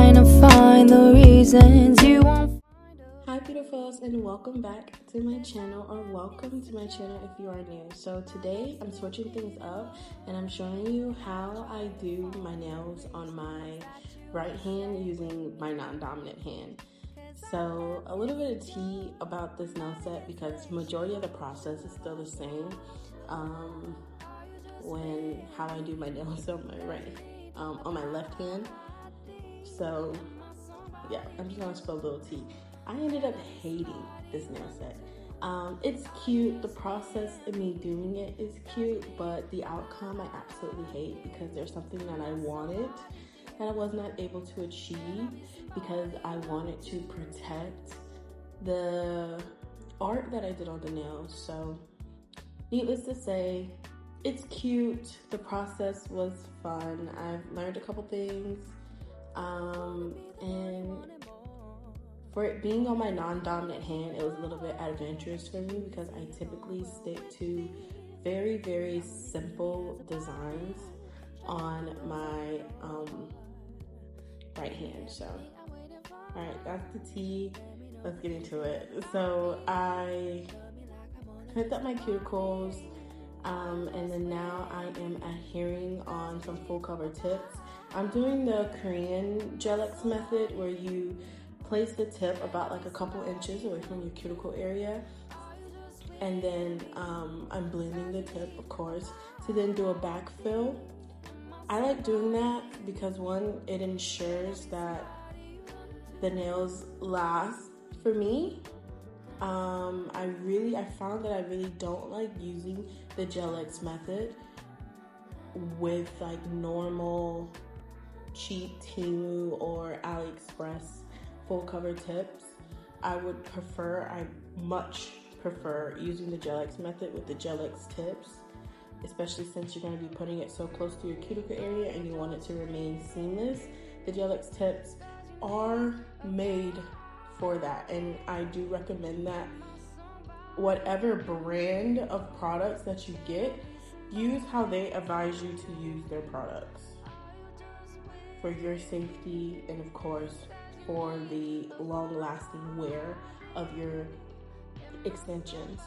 trying to find the reasons you won't. Hi beautifuls, and welcome back to my channel, or welcome to my channel if you are new. So today I'm switching things up and I'm showing you how I do my nails on my right hand using my non-dominant hand. So a little bit of tea about this nail set, because majority of the process is still the same when how I do my nails on my left hand. So yeah, I'm just gonna spill a little tea. I ended up hating this nail set. It's cute, the process of me doing it is cute, but the outcome I absolutely hate, because there's something that I wanted that I was not able to achieve because I wanted to protect the art that I did on the nails. So needless to say, it's cute, the process was fun, I've learned a couple things, and for it being on my non-dominant hand, it was a little bit adventurous for me because I typically stick to very, very simple designs on my right hand. So, all right, that's the tea. Let's get into it. So I clipped up my cuticles, and then now I am adhering on some full cover tips. I'm doing the Korean Gelish method, where you place the tip about like a couple inches away from your cuticle area, and then I'm blending the tip, of course, to then do a backfill. I like doing that because one, it ensures that the nails last for me. I found that I really don't like using the Gelish method with like normal cheap Temu or AliExpress full cover tips. I much prefer using the Gelish method with the Gelish tips, especially since you're going to be putting it so close to your cuticle area and you want it to remain seamless. The Gelish tips are made for that, and I do recommend that whatever brand of products that you get, use how they advise you to use their products for your safety and of course for the long-lasting wear of your extensions.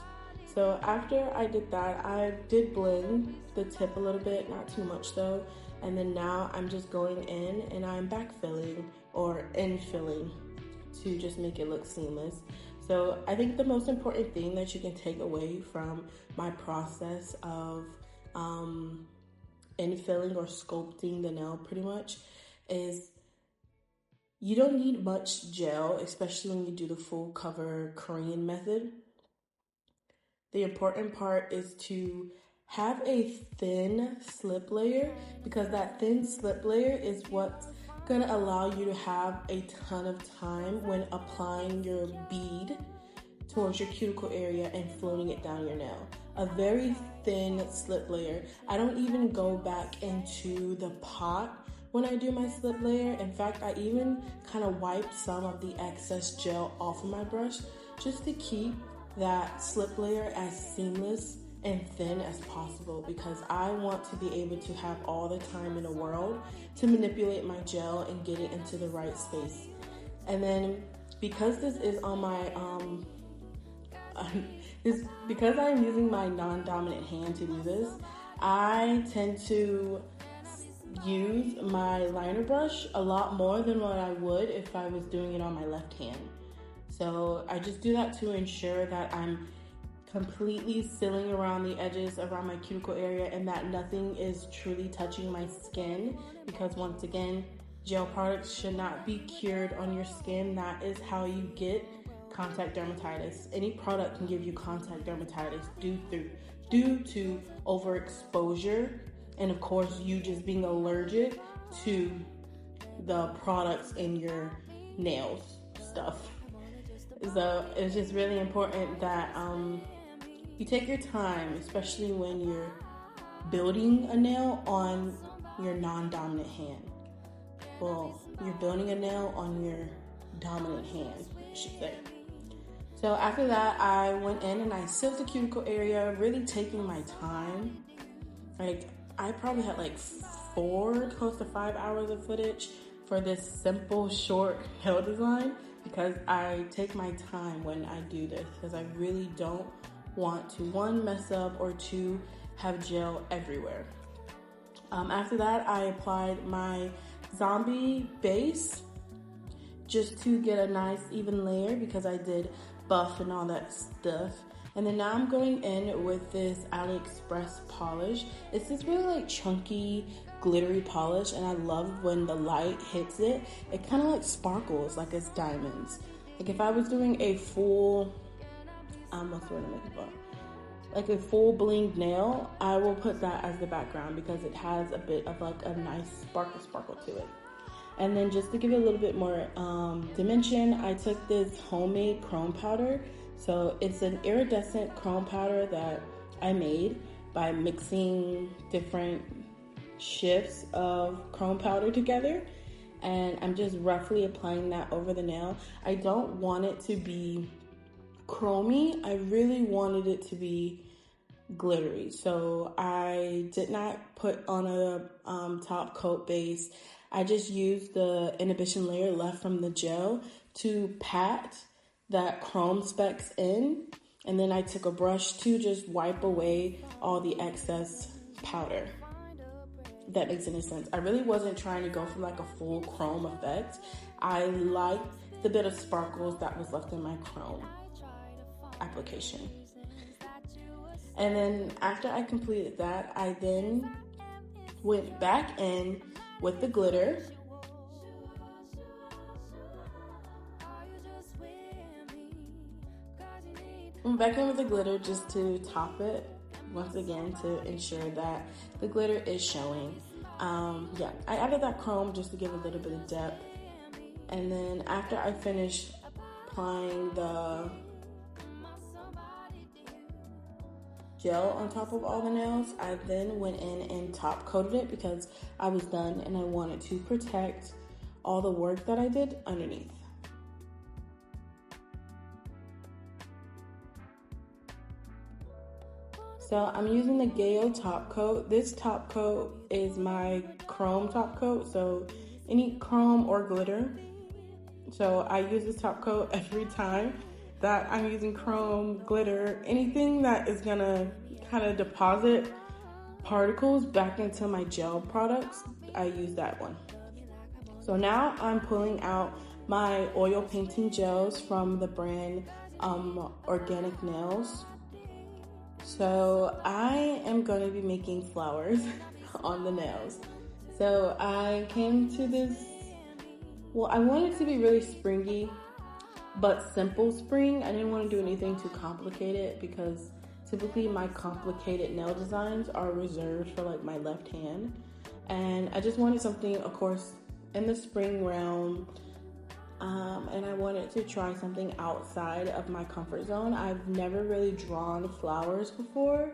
So after I did that, I did blend the tip a little bit, not too much though, and then now I'm just going in and I'm backfilling or infilling to just make it look seamless. So I think the most important thing that you can take away from my process of infilling or sculpting the nail pretty much is you don't need much gel, especially when you do the full cover Korean method. The important part is to have a thin slip layer, because that thin slip layer is what's gonna allow you to have a ton of time when applying your bead towards your cuticle area and floating it down your nail. A very thin slip layer. I don't even go back into the pot when I do my slip layer. In fact, I even kind of wipe some of the excess gel off of my brush just to keep that slip layer as seamless and thin as possible, because I want to be able to have all the time in the world to manipulate my gel and get it into the right space. And then because this is on my because I'm using my non-dominant hand to do this, I tend to use my liner brush a lot more than what I would if I was doing it on my left hand. So I just do that to ensure that I'm completely sealing around the edges around my cuticle area and that nothing is truly touching my skin, because once again, gel products should not be cured on your skin. That is how you get contact dermatitis. Any product can give you contact dermatitis due to overexposure, and of course you just being allergic to the products in your nails stuff. So it's just really important that you take your time, especially when you're building a nail on your non-dominant hand. Well, you're building a nail on your dominant hand, I should say. So after that, I went in and I sealed the cuticle area, really taking my time. Like, I probably had like 4 close to 5 hours of footage for this simple short nail design because I take my time when I do this because I really don't want to, one, mess up, or two, have gel everywhere. After that, I applied my Zombie base just to get a nice even layer because I did buff and all that stuff. And then now I'm going in with this AliExpress polish. It's this really like chunky, glittery polish, and I love when the light hits it. It kind of like sparkles like it's diamonds. Like if I was doing a full, what's the word I'm looking for? Like a full blinged nail, I will put that as the background because it has a bit of like a nice sparkle to it. And then just to give it a little bit more dimension, I took this homemade chrome powder. So it's an iridescent chrome powder that I made by mixing different shifts of chrome powder together. And I'm just roughly applying that over the nail. I don't want it to be chromy. I really wanted it to be glittery. So I did not put on a top coat base. I just used the inhibition layer left from the gel to pat that chrome specks in. And then I took a brush to just wipe away all the excess powder. If that makes any sense. I really wasn't trying to go for like a full chrome effect. I liked the bit of sparkles that was left in my chrome application. And then after I completed that, I then went back in with the glitter. Went back in with the glitter just to top it once again to ensure that the glitter is showing. Yeah, I added that chrome just to give a little bit of depth. And then after I finished applying the gel on top of all the nails, I then went in and top coated it because I was done and I wanted to protect all the work that I did underneath. So I'm using the Gaoy top coat. This top coat is my chrome top coat, so any chrome or glitter. So I use this top coat every time that I'm using chrome, glitter, anything that is gonna kind of deposit particles back into my gel products, I use that one. So now I'm pulling out my oil painting gels from the brand Organic Nails. So I am going to be making flowers on the nails. So I came to this, well, I wanted to be really springy, but simple spring. I didn't want to do anything too complicated because typically my complicated nail designs are reserved for like my left hand. And I just wanted something, of course, in the spring realm. And I wanted to try something outside of my comfort zone. I've never really drawn flowers before,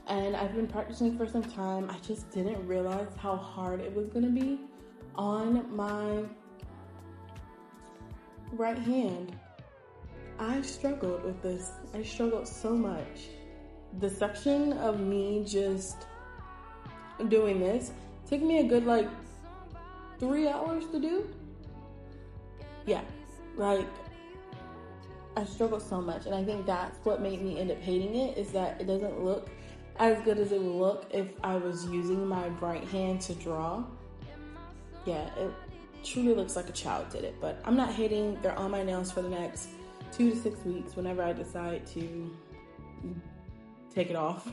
and I've been practicing for some time. I just didn't realize how hard it was gonna be on my right hand. I struggled with this. I struggled so much. The section of me just doing this took me a good like 3 hours to do. Yeah, like I struggled so much, and I think that's what made me end up hating it, is that it doesn't look as good as it would look if I was using my right hand to draw. Yeah, it truly looks like a child did it, but I'm not hating. They're on my nails for the next 2 to 6 weeks whenever I decide to take it off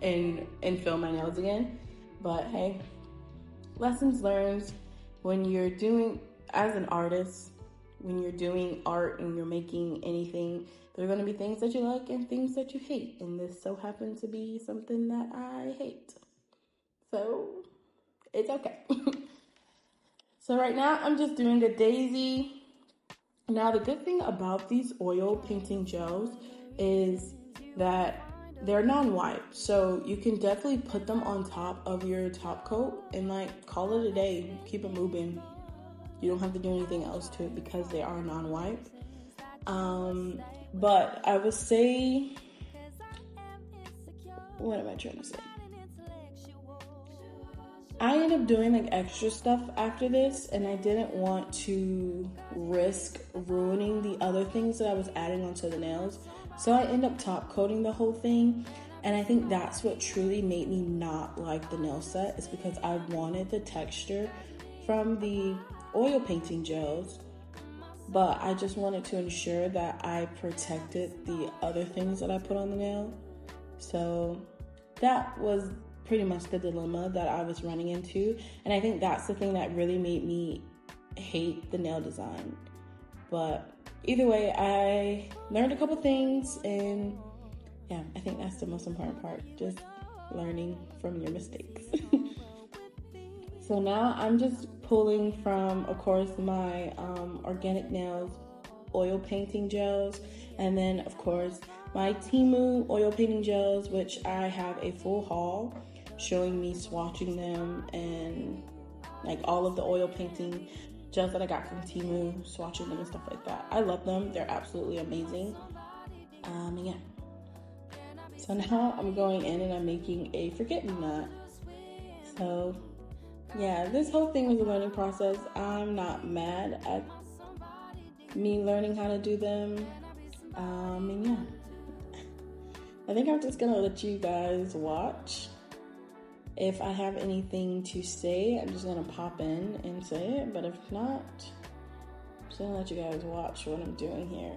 and fill my nails again. But hey, lessons learned. When you're doing, as an artist, when you're doing art and you're making anything, there are going to be things that you like and things that you hate. And this so happened to be something that I hate. So it's okay. So right now I'm just doing a daisy. Now the good thing about these oil painting gels is that they're non-wipe. So you can definitely put them on top of your top coat and like call it a day. Keep it moving. You don't have to do anything else to it because they are non-wipe. But I would say, what am I trying to say? I ended up doing like extra stuff after this, and I didn't want to risk ruining the other things that I was adding onto the nails. So I ended up top coating the whole thing, and I think that's what truly made me not like the nail set, is because I wanted the texture from the oil painting gels, but I just wanted to ensure that I protected the other things that I put on the nail. So that was pretty much the dilemma that I was running into, and I think that's the thing that really made me hate the nail design. But either way, I learned a couple things, and yeah, I think that's the most important part, just learning from your mistakes. So now I'm just pulling from, of course, my Organic Nails oil painting gels, and then of course my Temu oil painting gels, which I have a full haul showing me swatching them and like all of the oil painting gels that I got from Temu, swatching them and stuff like that. I love them. They're absolutely amazing. And yeah. So now I'm going in and I'm making a forget-me-not. So yeah, this whole thing was a learning process. I'm not mad at me learning how to do them. And yeah, I think I'm just gonna let you guys watch. If I have anything to say, I'm just gonna pop in and say it, but if not, I'm just gonna let you guys watch what I'm doing here.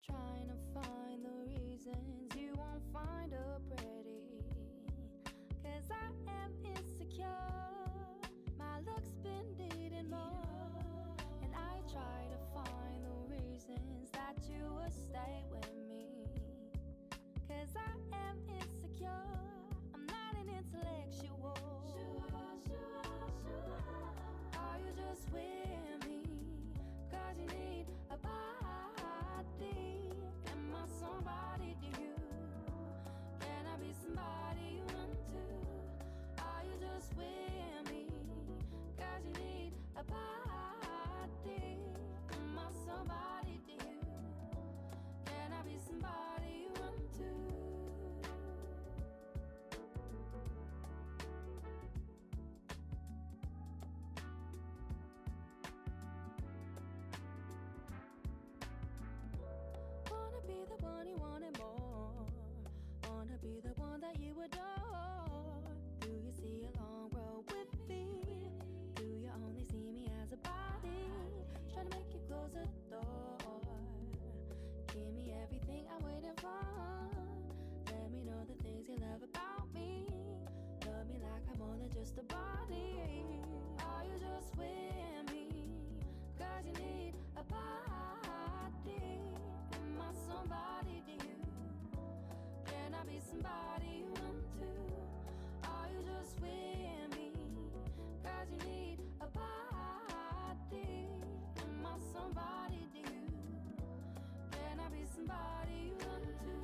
Trying to find the reasons you won't find her pretty. 'Cause I am insecure. My looks been needing more. And I try to find the reasons that you would stay with me. 'Cause I am insecure. I'm not an intellectual. Are you just with me? 'Cause you need a body. Am I somebody to you? Can I be somebody you run to? Are you just with me? 'Cause you need a body. Am I somebody to you? Can I be somebody you run to? Wanna be the one you wanted more. Wanna be the one that you adore. Do you see a long road with me? Do you only see me as a body? Trying to make you close the door. Give me everything I'm waiting for. Let me know the things you love about me. Love me like I'm more than just a body. Are you just with me? 'Cause you need a body. Am I somebody to you? Can I be somebody you run to? Are you just with me? 'Cause you need a body. Am I somebody to you? Can I be somebody you run to?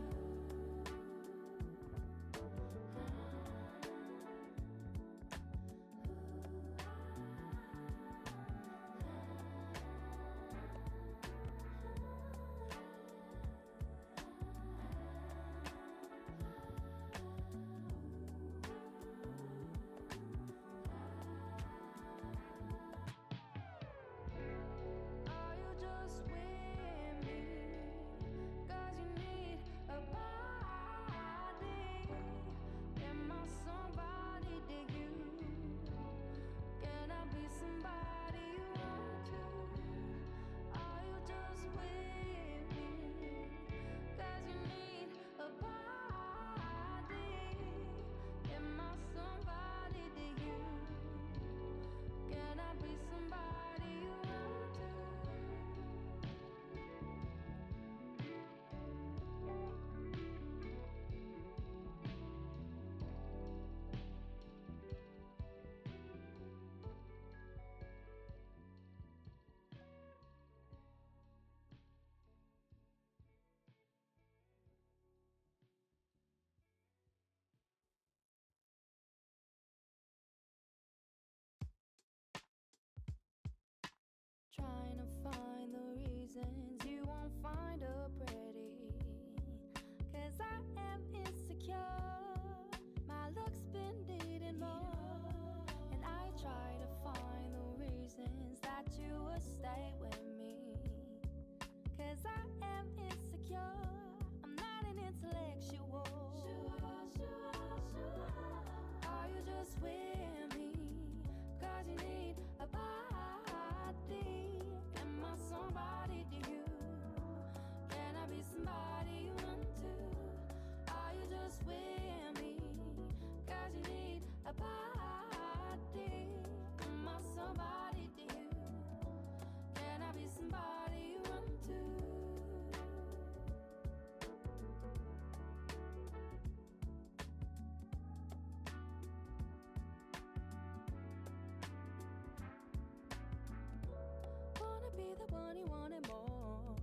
one you wanted more.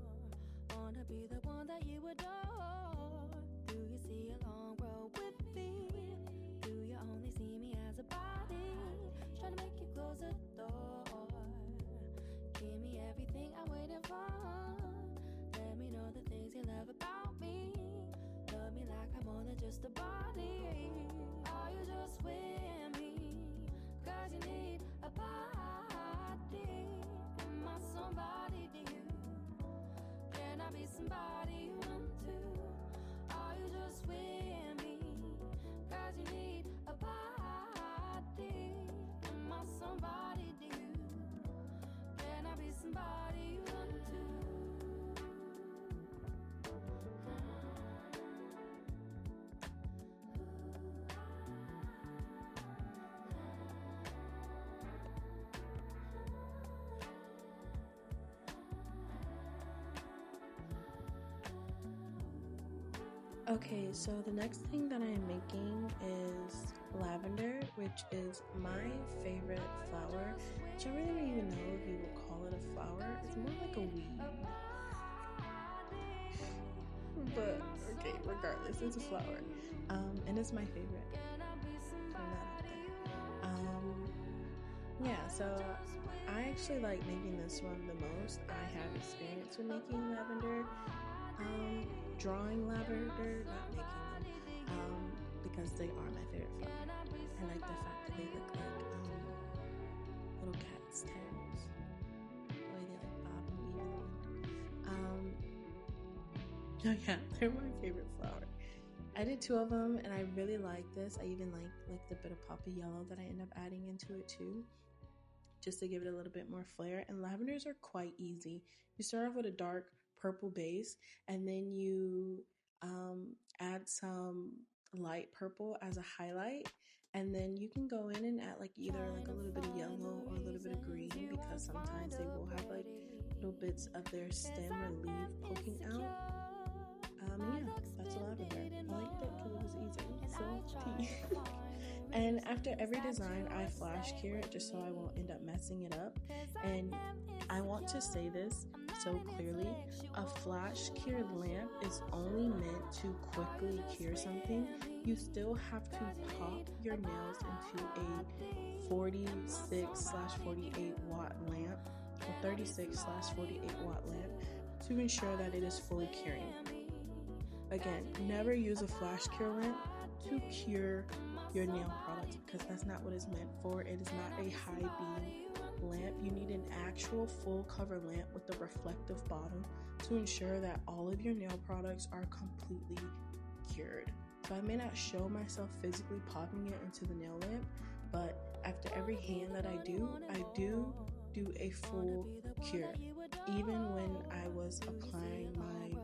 Wanna be the one that you adore. Do you see a long road with me? Do you only see me as a body? Trying to make you close the door. Give me everything I'm waiting for. Let me know the things you love about me. Love me like I'm more than just a body. Are you just with me? Cause you need a body. Am I somebody to you? Can I be somebody you want to? Are you just with me? Cause you need a body. Am I somebody to you? Can I be somebody you want to? Okay, so the next thing that I am making is lavender, which is my favorite flower, which I really don't even know if you would call it a flower. It's more like a weed. But, okay, regardless, it's a flower. And it's my favorite. Putting that out there. Yeah, so I actually like making this one the most. I have experience with making lavender. Drawing lavender, not making them, because they are my favorite flower. I like the fact that they look like little cat's tails, the way they like bob and weave in the wind. Oh yeah, they're my favorite flower. I did 2 of them, and I really like this. I even like the bit of poppy yellow that I end up adding into it too, just to give it a little bit more flair. And lavenders are quite easy. You start off with a dark purple base, and then you add some light purple as a highlight, and then you can go in and add like either like a little bit of yellow or a little bit of green, because sometimes they will have like little bits of their stem or leaf poking out. Yeah, that's a lavender. I liked it because it was easy. So tea. And after every design, I flash cure it just so I won't end up messing it up. And I want to say this so clearly: a flash cured lamp is only meant to quickly cure something. You still have to pop your nails into a 46/48 watt lamp, or 36/48 watt lamp, to ensure that it is fully curing. Again, never use a flash cure lamp to cure your nail products, because that's not what it's meant for. It is not a high beam lamp. You need an actual full cover lamp with a reflective bottom to ensure that all of your nail products are completely cured. So I may not show myself physically popping it into the nail lamp, but after every hand that I do a full cure. Even when I was applying my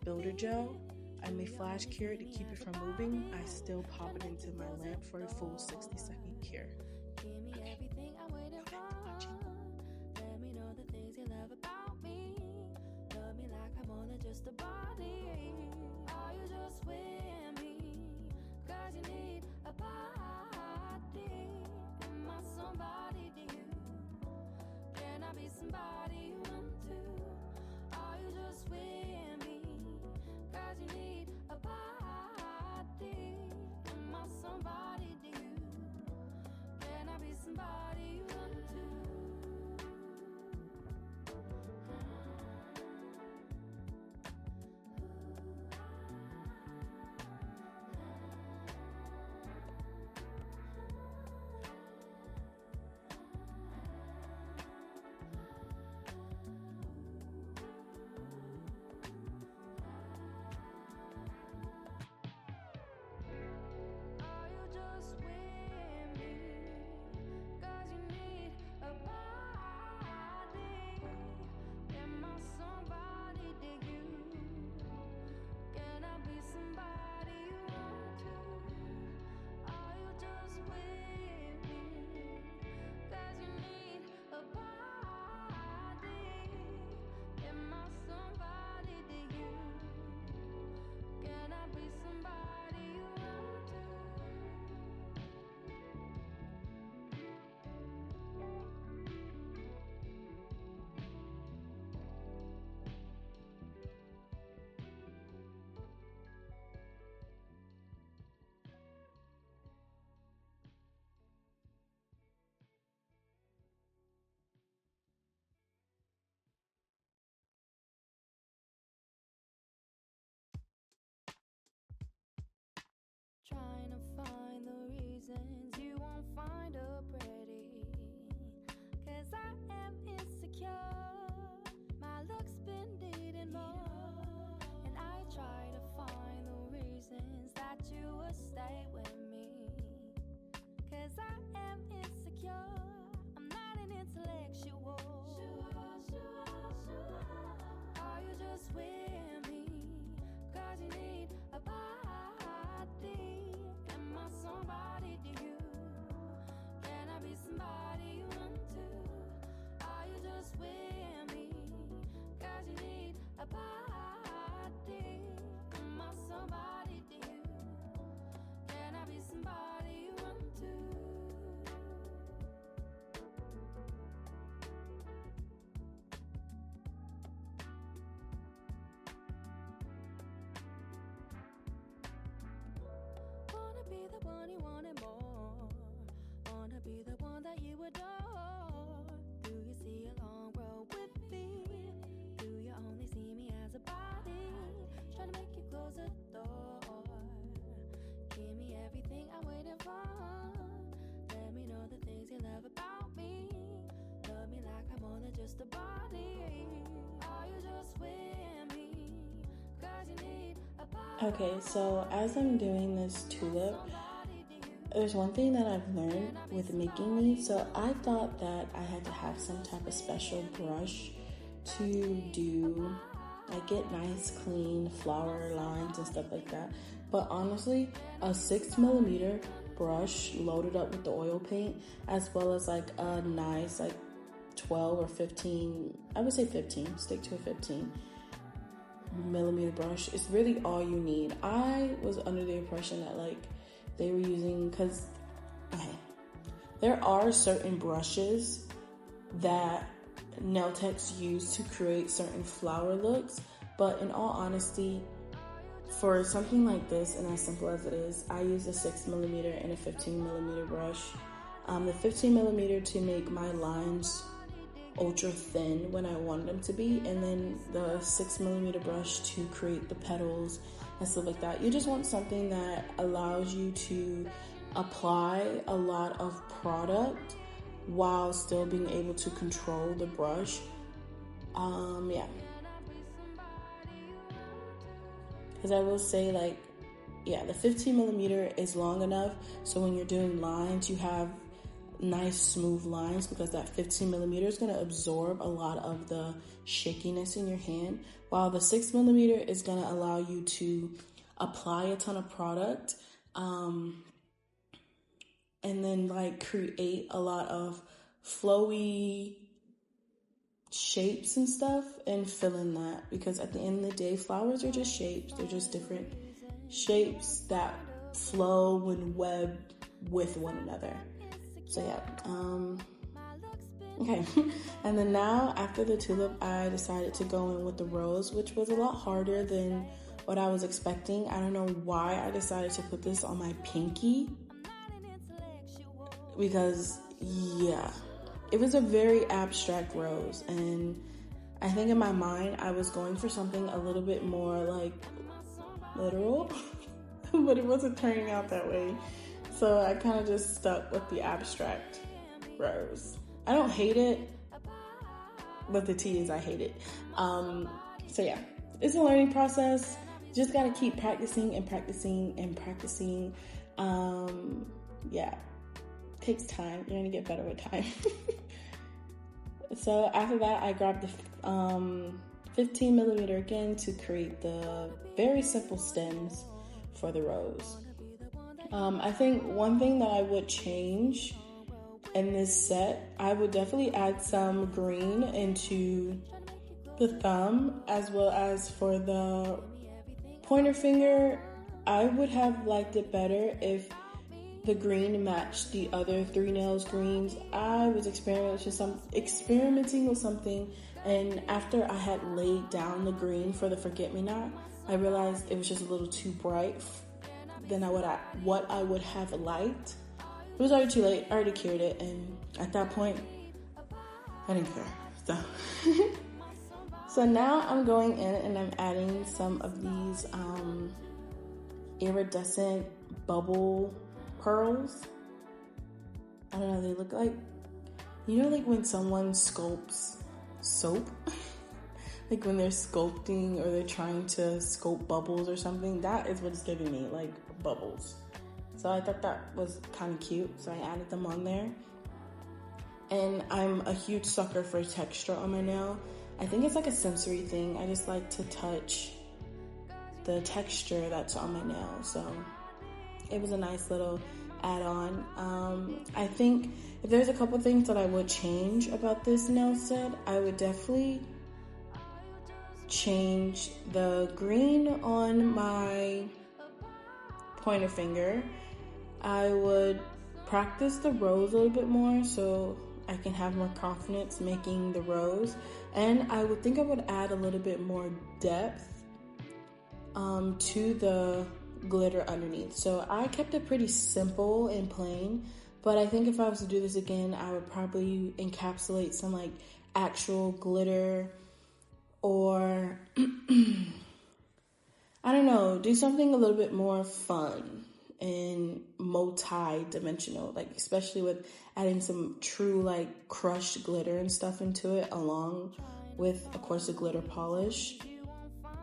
builder gel, I may flash cure it to keep it from moving. I still pop it into my lamp for a full 60-second cure. Okay. Go back to watching. Let me know the things you love about me. Love me like I'm more than just a body. Are you just with me? Cause you need a body. Am I somebody to you? Can I be somebody you want to? Are you just with me? Cause you need a body. Am I somebody to you? Can I be somebody you want to? insecure. My looks been needing more, and I try to find the reasons that you would stay with me. 'Cause I am insecure. I'm not an intellectual. Are you just with me? 'Cause you need a body. Am I somebody to you? Can I be somebody you run to? Are you just with me? 'Cause you need a body. Am I somebody to you? Can I be somebody you run to? Wanna be the one you wanted more. Wanna be the one that you adore. Do you see a long road with me? Do you only see me as a body? Trying to make you close the door. Give me everything I'm waiting for. Let me know the things you love about me. Love me like I'm more than just a body. Are you just with me? 'Cause you need a body. Okay, so as I'm doing this tulip, there's one thing that I've learned with making these. So I thought that I had to have some type of special brush to do, like, get nice clean flower lines and stuff like that. But honestly, a 6mm brush loaded up with the oil paint, as well as like a nice like 12 or 15, I would say 15, stick to a 15mm brush, is really all you need. I was under the impression that like they were using, because there are certain brushes that nail techs use to create certain flower looks, but in all honesty, for something like this, and as simple as it is, I use a 6mm and a 15mm brush. The 15mm to make my lines ultra thin when I want them to be, and then the 6mm brush to create the petals and stuff like that. You just want something that allows you to apply a lot of product while still being able to control the brush. Yeah. Because I will say, like, yeah, the 15mm is long enough so when you're doing lines, you have nice smooth lines, because that 15mm is going to absorb a lot of the shakiness in your hand, while the 6mm is going to allow you to apply a ton of product and then like create a lot of flowy shapes and stuff and fill in that, because at the end of the day, flowers are just shapes. They're just different shapes that flow and web with one another. So yeah, okay. And then now after the tulip, I decided to go in with the rose, which was a lot harder than what I was expecting. I don't know why I decided to put this on my pinky, because yeah, it was a very abstract rose, and I think in my mind I was going for something a little bit more like literal, but it wasn't turning out that way. So I kind of just stuck with the abstract rose. I don't hate it, but the T is I hate it. So yeah, it's a learning process. Just got to keep practicing and practicing and practicing. Yeah, takes time. You're going to get better with time. So after that, I grabbed the 15mm again to create the very simple stems for the rose. I think one thing that I would change in this set, I would definitely add some green into the thumb, as well as for the pointer finger. I would have liked it better if the green matched the other 3 nails greens. I was experimenting with something, and after I had laid down the green for the forget-me-not, I realized it was just a little too bright than what I would have liked. It was already too late. I already cured it, and at that point, I didn't care. So now I'm going in and I'm adding some of these iridescent bubble pearls. I don't know, they look like, you know, like when someone sculpts soap. Like when they're sculpting or they're trying to sculpt bubbles or something. That is what it's giving me, like bubbles. So I thought that was kind of cute, so I added them on there. And I'm a huge sucker for texture on my nail. I think it's like a sensory thing. I just like to touch the texture that's on my nail. So it was a nice little add-on. I think if there's a couple things that I would change about this nail set, I would definitely change the green on my pointer finger. I would practice the rose a little bit more so I can have more confidence making the rose. And I would think I would add a little bit more depth to the glitter underneath. So I kept it pretty simple and plain, but I think if I was to do this again, I would probably encapsulate some like actual glitter, or I don't know, do something a little bit more fun and multi-dimensional, like especially with adding some true like crushed glitter and stuff into it, along with of course the glitter polish.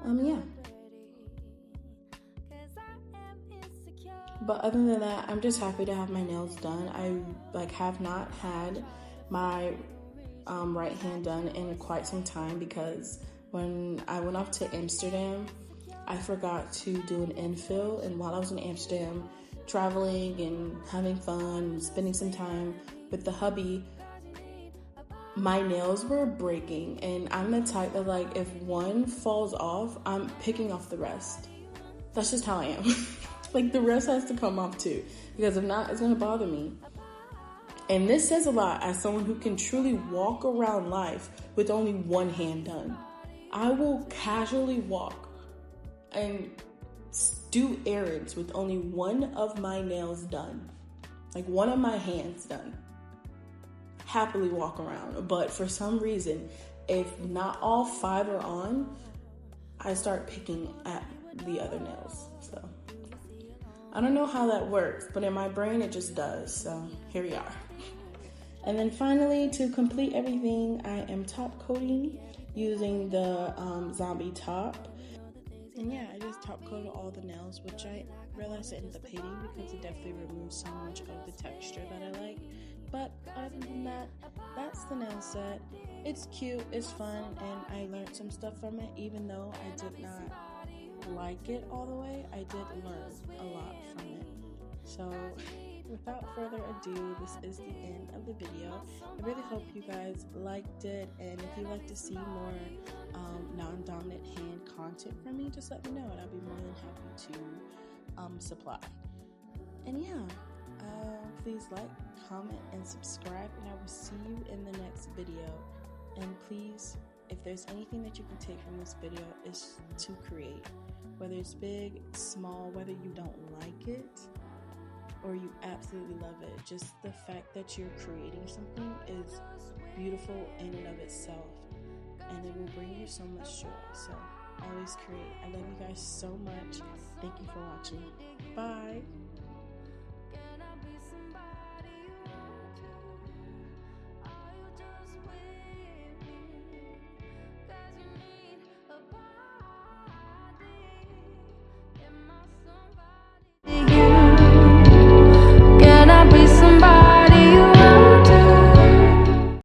Yeah. But other than that, I'm just happy to have my nails done. I have not had my right hand done in quite some time, because when I went off to Amsterdam, I forgot to do an infill. And while I was in Amsterdam, traveling and having fun, spending some time with the hubby, my nails were breaking. And I'm the type that, like, if one falls off, I'm picking off the rest. That's just how I am. Like, the rest has to come off too, because if not, it's gonna bother me. And this says a lot as someone who can truly walk around life with only one hand done. I will casually walk and do errands with only one of my nails done, like one of my hands done. Happily walk around. But for some reason, if not all 5 are on, I start picking at the other nails. So I don't know how that works, but in my brain it just does. So here we are. And then finally, to complete everything, I am top coating using the Zombie Top. And yeah, I just top coated all the nails, which I realized I ended up hating because it definitely removes so much of the texture that I like. But other than that, that's the nail set. It's cute, it's fun, and I learned some stuff from it. Even though I did not like it all the way, I did learn a lot from it. So without further ado, this is the end of the video. I really hope you guys liked it, and if you'd like to see more non-dominant hand content from me, just let me know and I'll be more than happy to supply. And yeah, please like, comment, and subscribe, and I will see you in the next video. And please, if there's anything that you can take from this video, is to create. Whether it's big, small, whether you don't like it or you absolutely love it, just the fact that you're creating something is beautiful in and of itself, and it will bring you so much joy. So always create. I love you guys so much. Thank you for watching. Bye.